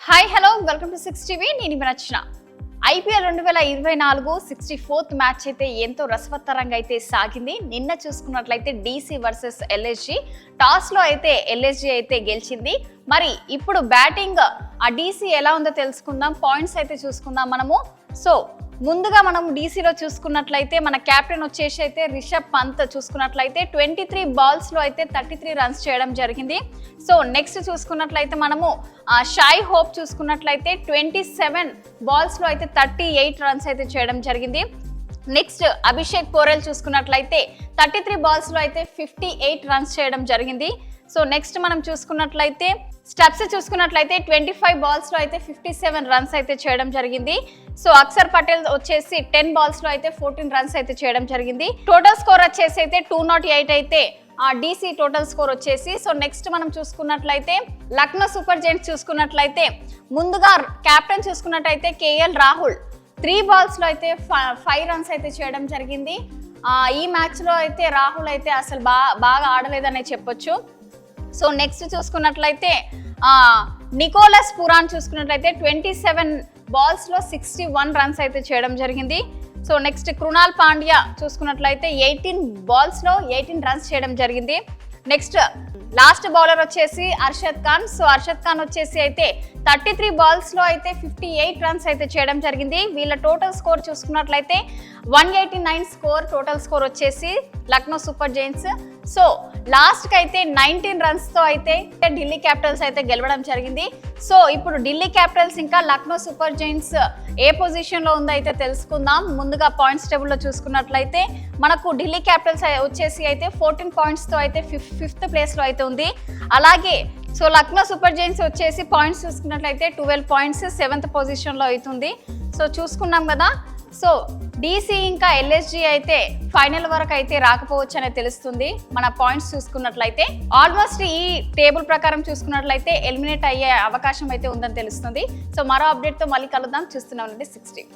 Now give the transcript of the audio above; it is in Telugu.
Hi hello welcome to 6 TV. నేను రచన. ఐపీఎల్ 2024 64th మ్యాచ్ అయితే ఎంతో రసవత్తరంగా అయితే సాగింది. నిన్న చూసుకున్నట్లయితే డీసీ వర్సెస్ ఎల్ఎస్జీ టాస్ లో అయితే ఎల్ఎస్జీ అయితే గెలిచింది. మరి ఇప్పుడు బ్యాటింగ్ ఆ డీసీ ఎలా ఉందో తెలుసుకుందాం, పాయింట్స్ అయితే చూసుకుందాం మనము. సో ముందుగా మనం డీసీలో చూసుకున్నట్లయితే మన కెప్టెన్ వచ్చేసి అయితే రిషబ్ పంత్ చూసుకున్నట్లయితే 23 బాల్స్ లో అయితే 33 రన్స్ చేయడం జరిగింది. సో నెక్స్ట్ చూసుకున్నట్లయితే మనము షాయ్ హోప్ చూసుకున్నట్లయితే 27 బాల్స్ లో అయితే 38 రన్స్ అయితే చేయడం జరిగింది. నెక్స్ట్ అభిషేక్ పోరెల్ చూసుకున్నట్లయితే 33 బాల్స్ లో అయితే 58 రన్స్ చేయడం జరిగింది. సో నెక్స్ట్ మనం చూసుకున్నట్లయితే స్టెప్స్ చూసుకున్నట్లయితే 25 బాల్స్ లో అయితే 57 రన్స్ అయితే చేయడం జరిగింది. సో అక్షర్ పటేల్ వచ్చేసి 10 బాల్స్ లో అయితే 14 రన్స్ అయితే చేయడం జరిగింది. టోటల్ స్కోర్ వచ్చేసి అయితే 208 అయితే డీసీ టోటల్ స్కోర్ వచ్చేసి. సో నెక్స్ట్ మనం చూసుకున్నట్లయితే లక్నో సూపర్ జైంట్స్ చూసుకున్నట్లయితే ముందుగా కెప్టెన్ చూసుకున్నట్లయితే కేఎల్ రాహుల్ 3 బాల్స్ లో అయితే 5 రన్స్ అయితే చేయడం జరిగింది. ఈ మ్యాచ్ లో అయితే రాహుల్ అయితే అసలు బాగా ఆడలేదనే చెప్పొచ్చు. సో నెక్స్ట్ చూసుకున్నట్లయితే నికోలస్ పురాన్ చూసుకున్నట్లయితే 27 బాల్స్ లో 61 రన్స్ అయితే చేయడం జరిగింది. సో నెక్స్ట్ కృణాల్ పాండ్యా చూసుకున్నట్లయితే 18 బాల్స్ లో 18 రన్స్ చేయడం జరిగింది. నెక్స్ట్ లాస్ట్ బౌలర్ వచ్చేసి అర్షద్ ఖాన్. సో అర్షద్ ఖాన్ వచ్చేసి అయితే 33 బాల్స్ లో అయితే 58 రన్స్ అయితే చేయడం జరిగింది. వీళ్ళ టోటల్ స్కోర్ చూసుకున్నట్లయితే 189 స్కోర్ టోటల్ స్కోర్ వచ్చేసి Lucknow super Giants. So last కి అయితే 19 రన్స్ తో అయితే ఢిల్లీ క్యాపిటల్స్ అయితే గెలవడం జరిగింది. సో ఇప్పుడు ఢిల్లీ క్యాపిటల్స్ ఇంకా లక్నో సూపర్ జైంట్స్ ఏ పొజిషన్ లో ఉందో అయితే తెలుసుకుందాం. ముందుగా పాయింట్స్ టేబుల్ లో చూసుకున్నట్లయితే మనకు ఢిల్లీ క్యాపిటల్స్ వచ్చేసి అయితే 14 పాయింట్స్ తో అయితే 5th ప్లేస్ లో అయితే ఉంది. అలాగే సో లక్నో సూపర్ జైంట్స్ వచ్చేసి పాయింట్స్ చూసుకున్నట్లయితే 12 పాయింట్స్ 7th పొజిషన్ లో అవుతుంది. సో చూసుకున్నాం కదా. సో డీసీ ఇంకా ఎల్ఎస్జీ అయితే ఫైనల్ వరకు అయితే రాకపోవచ్చు అనేది తెలుస్తుంది. మన పాయింట్స్ చూసుకున్నట్లయితే ఆల్మోస్ట్ ఈ టేబుల్ ప్రకారం చూసుకున్నట్లయితే ఎలిమినేట్ అయ్యే అవకాశం అయితే ఉందని తెలుస్తుంది. సో మరో అప్డేట్ తో మళ్ళీ కలుద్దాం. చూస్తూనే ఉండండి 6 టీవీ.